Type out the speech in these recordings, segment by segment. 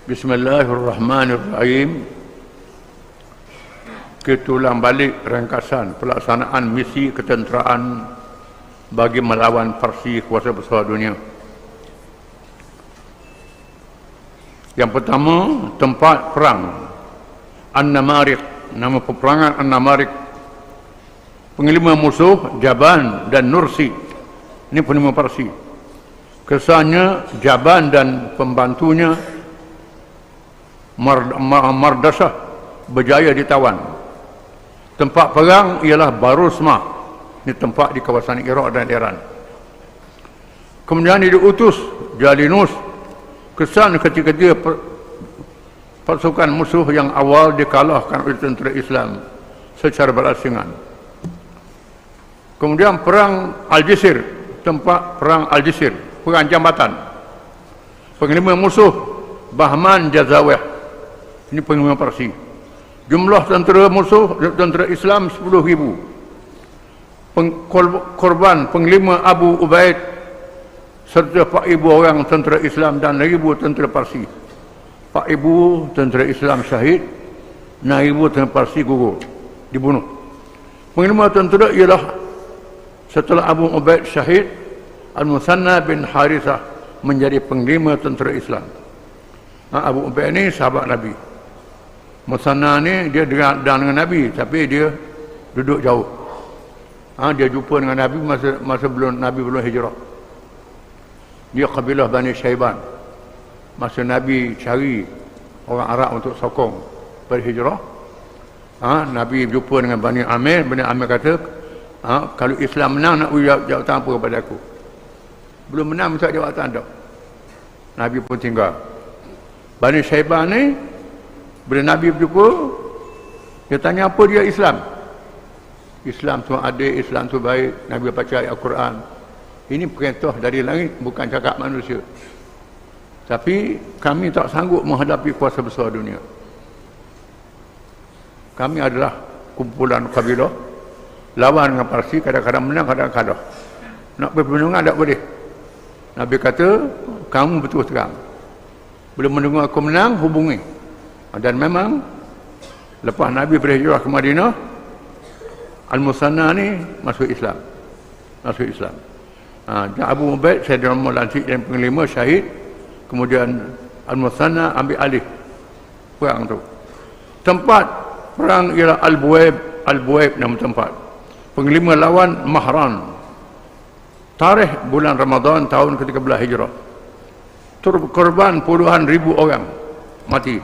Bismillahirrahmanirrahim. Kita ulang balik ringkasan pelaksanaan misi ketenteraan bagi melawan Parsi kuasa besar dunia. Yang pertama, tempat perang An-Namariq. Nama peperangan An-Namariq. Penglima musuh Jaban dan Nursi. Ini penglima Parsi. Kesannya Jaban dan pembantunya Mardasah berjaya ditawan. Tempat perang ialah Barusmah. Ini tempat di kawasan Iraq dan Iran. Kemudian diutus Jalinus. Kesan ketika dia pasukan musuh yang awal dikalahkan oleh tentera Islam secara berasingan. Kemudian perang Al-Jisir. Tempat perang Al-Jisir. Perang jambatan. Penglima musuh Bahman Jazawih. Ini penglima Parsi. Jumlah tentera musuh, tentera Islam 10,000. Korban penglima Abu Ubaid serta 4,000 orang tentera Islam dan 1,000 tentera Parsi. 4,000 tentera Islam syahid, 6,000 tentera Parsi gugur, dibunuh. Penglima tentera ialah setelah Abu Ubaid syahid, Al-Musanna bin Harithah menjadi penglima tentera Islam. Abu Ubaid ni sahabat Nabi. Musanna ni dia dengan Nabi, tapi dia duduk jauh. Dia jumpa dengan Nabi masa belum Nabi belum hijrah. Dia kabilah Bani Syaiban. Masa Nabi cari orang Arab untuk sokong berhijrah, Nabi jumpa dengan Bani Amir. Bani Amir kata, kalau Islam menang nak jawatan apa kepada aku? Belum menang minta jawatan tak. Nabi pun tinggal. Bani Syaiban ni bila Nabi berjumpa, dia tanya apa dia Islam. Islam tu adil, Islam tu baik, Nabi baca ayat Al-Quran. Ini perintah dari langit, bukan cakap manusia. Tapi kami tak sanggup menghadapi kuasa besar dunia. Kami adalah kumpulan kabilah, lawan dengan Parsi, kadang-kadang menang, kadang-kadang kalah. Nak berperundungan tak boleh. Nabi kata, kamu betul terang. Bila mendengar aku menang, hubungi. Dan memang lepas Nabi berhijrah ke Madinah, Al-Musanna ni masuk Islam. Masuk Islam. Abu Ubaid Sayyidina Muhammad dan penglima syahid. Kemudian Al-Musanna ambil alih perang tu. Tempat perang ialah Al-Buaib. Al-Buaib nama tempat. Penglima lawan Mahran. Tarikh bulan Ramadan tahun ke-13 Hijrah. Korban puluhan ribu orang mati.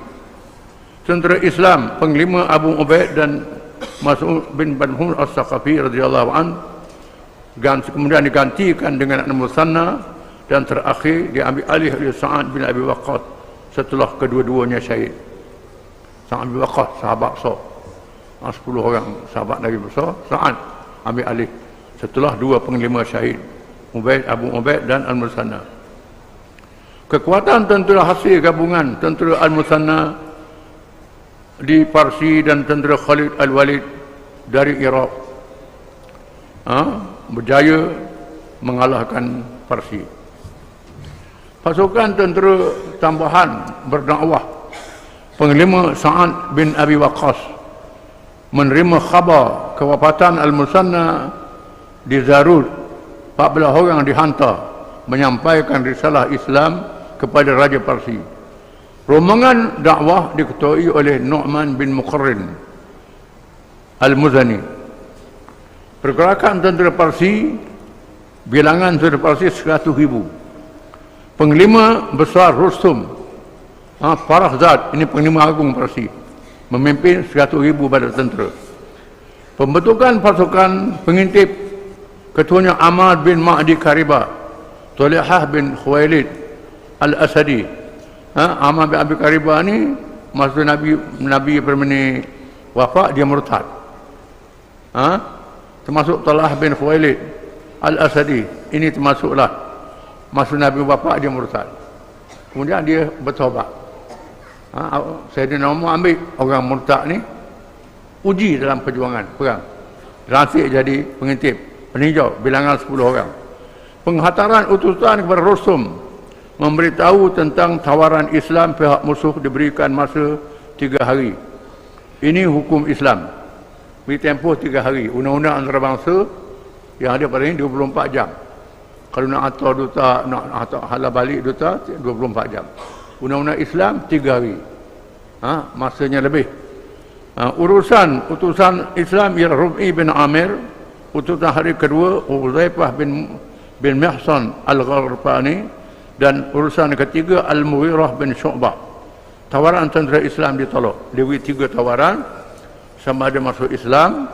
Tentera Islam penglima Abu Ubaid dan Mas'ud bin Banhur As-Saqafi radhiyallahu an kemudian digantikan dengan Al-Musanna dan terakhir diambil alih oleh Sa'ad bin Abi Waqqas setelah kedua-duanya syahid. Sa'ad bin Waqqas sahabat besar, 10 orang sahabat Nabi besar. Sa'ad ambil alih setelah dua penglima syahid, Abu Ubaid dan Al-Musanna. Kekuatan tentera hasil gabungan tentera Al-Musanna di Parsi dan tentera Khalid Al-Walid dari Iraq berjaya mengalahkan Parsi. Pasukan tentera tambahan berdakwah penglima Sa'ad bin Abi Waqqas menerima khabar kewafatan Al-Musanna di Zarud. 14 orang dihantar menyampaikan risalah Islam kepada Raja Parsi. Rombongan dakwah diketuai oleh Nu'man bin Muqarrin Al-Muzani. Pergerakan tentera Parsi, bilangan tentera Parsi 100,000. Penglima besar Rustum Farahzad, ini penglima agung Parsi, memimpin 100,000 badan tentera. Pembentukan pasukan pengintip, ketuanya Ahmad bin Ma'di Karibah, Talihah bin Khuwailid Al-Asadi. Ahmad bin Abi Karibah ni masa Nabi bermeni wafat dia murtad. Termasuk Talihah bin Khuwailid Al-Asadi, ini termasuklah masa Nabi wafat dia murtad. Kemudian dia bertaubat. Sayyidina Umar ambil orang murtad ni uji dalam perjuangan perang, rancik jadi pengintip peninjau bilangan 10 orang. Penghantaran utusan kepada Rustum memberitahu tentang tawaran Islam. Pihak musuh diberikan masa 3 hari. Ini hukum Islam. Beri tempoh 3 hari. Undang-undang antarabangsa yang ada pada ini 24 jam. Kalau nak hantar duta, nak hantar hala balik duta, 24 jam. Undang-undang Islam 3 hari. Masanya lebih. Utusan Islam ialah Rub'i bin Amir. Utusan hari kedua Huzaifah bin Mihsan Al-Gharfani. Dan urusan ketiga Al-Mughirah bin Syu'bah. Tawaran tentera Islam ditolak. Dia beri 3 tawaran. Sama ada masuk Islam,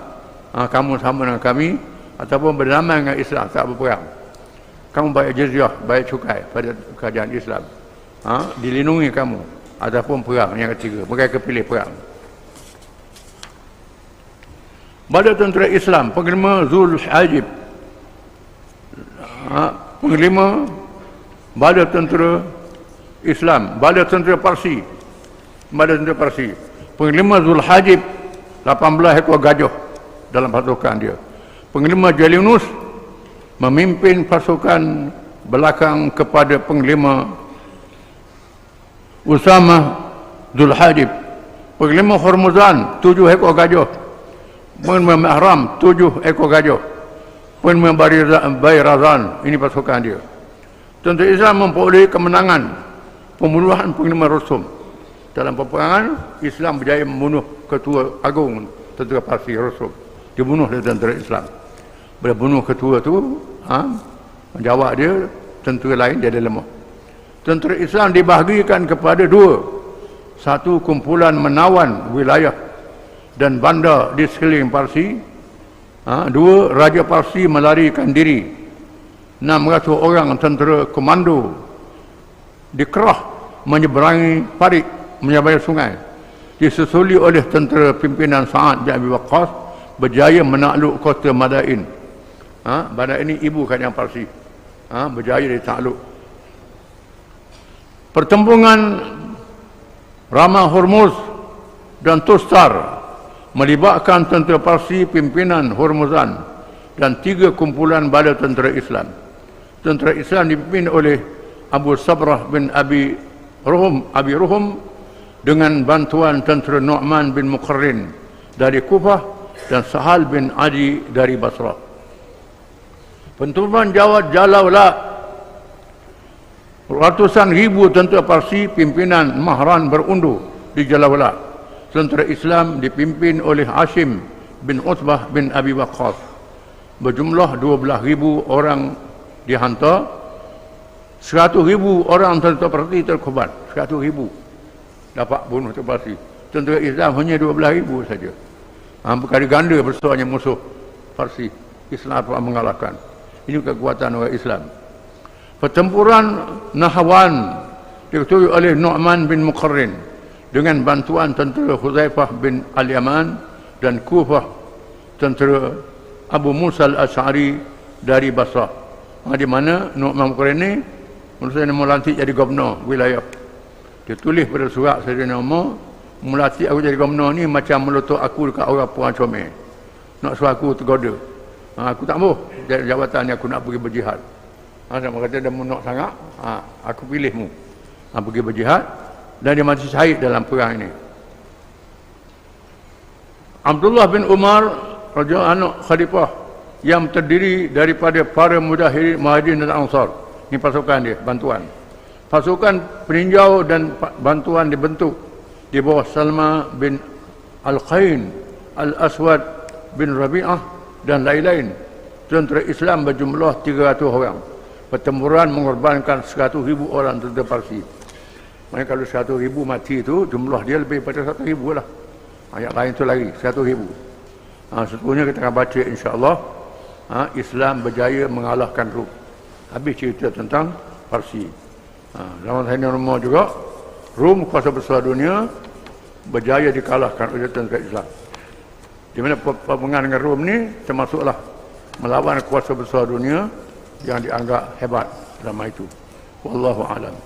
kamu sama dengan kami, ataupun berdamai dengan Islam, tak berperang. Kamu bayar jizyah, bayar cukai pada kerajaan Islam. Dilindungi kamu, ataupun perang yang ketiga. Mereka pilih perang. Bala tentera Islam, Panglima Zul Hajib. Panglima Bala tentera Islam, Bala tentera Parsi. Bala tentera Parsi. Panglima Zul Hajib 18 ekor gajah dalam pasukan dia. Panglima Jalinus memimpin pasukan belakang kepada Panglima Usama Zul Hajib. Panglima Hormuzan 7 ekor gajah. Panglima Mahram 7 ekor gajah. Panglima Bayrazan, ini pasukan dia. Tentera Islam memperoleh kemenangan pembunuhan Panglima Rustum. Dalam peperangan, Islam berjaya membunuh Ketua Agung Tentera Parsi Rustum. Dibunuh oleh tentera Islam. Bila bunuh ketua tu, menjawab dia, tentera lain dia ada lemah. Tentera Islam dibahagikan kepada 2. Satu, kumpulan menawan wilayah dan bandar di sekeliling Parsi. 2, Raja Parsi melarikan diri. 600 orang tentera komando dikerah menyeberangi parit, menyeberangi sungai. Disusuli oleh tentera pimpinan Sa'ad bin Abi Waqqas, berjaya menakluk kota Madain. Madain ini ibu kerajaan Parsi. Berjaya ditakluk. Pertempuran Ramah Hormuz dan Tustar melibatkan tentera Parsi pimpinan Hormuzan dan 3 kumpulan bala tentera Islam. Tentera Islam dipimpin oleh Abu Sabrah bin Abi Ruhum dengan bantuan tentera Nu'man bin Muqarrin dari Kufah dan Sahal bin Adi dari Basrah. Pertempuran Jalawla, ratusan ribu tentera Parsi pimpinan Mahran berundur di Jalawla. Tentera Islam dipimpin oleh Hashim bin Utbah bin Abi Waqqas. Berjumlah 12,000 orang dihantar. 100,000 orang tentera Parsi terkorban. 100,000 dapat bunuh tentera Parsi. Tentera Islam hanya 12,000 saja. Berkali ganda besarnya musuh Parsi. Islam telah mengalahkan. Ini kekuatan orang Islam. Pertempuran Nahwan diketuai oleh Nu'man bin Muqarrin dengan bantuan tentera Huzaifah bin Al-Yaman dan Kufah tentera Abu Musa Al-Ash'ari dari Basrah. Di mana Nu'man Muqarrin ini manusia yang melantik jadi gubernur wilayah. Dia tulis pada surat Sayyidina Umar, melantik aku jadi gubernur ni macam meletup aku dekat orang Puan Comel. Nak suruh aku tergoda. Aku tak mahu jabatan ni, aku nak pergi berjihad. Sama kata dia menolak sangat, aku pilihmu pergi berjihad, dan dia mati syahid dalam perang ini. Abdullah bin Umar raja anak khalifah yang terdiri daripada para muhajirin dan ansar. Ini pasukan dia, bantuan. Pasukan peninjau dan bantuan dibentuk di bawah Salma bin Al-Qain, Al-Aswad bin Rabi'ah dan lain-lain. Tentera Islam berjumlah 300 orang. Pertempuran mengorbankan 100,000 orang tentera Parsi. Maksudnya kalau 100,000 mati itu, jumlah dia lebih daripada 100,000 lah. Yang lain itu lagi 100,000. Seterusnya kita akan baca insya-Allah. Islam berjaya mengalahkan Rom. Habis cerita tentang Parsi. Zaman Sayyidina Umar juga, Rom kuasa besar dunia berjaya dikalahkan oleh tentera Islam. Di mana perperangan dengan Rom ni termasuklah melawan kuasa besar dunia yang dianggap hebat selama itu. Wallahu a'lam.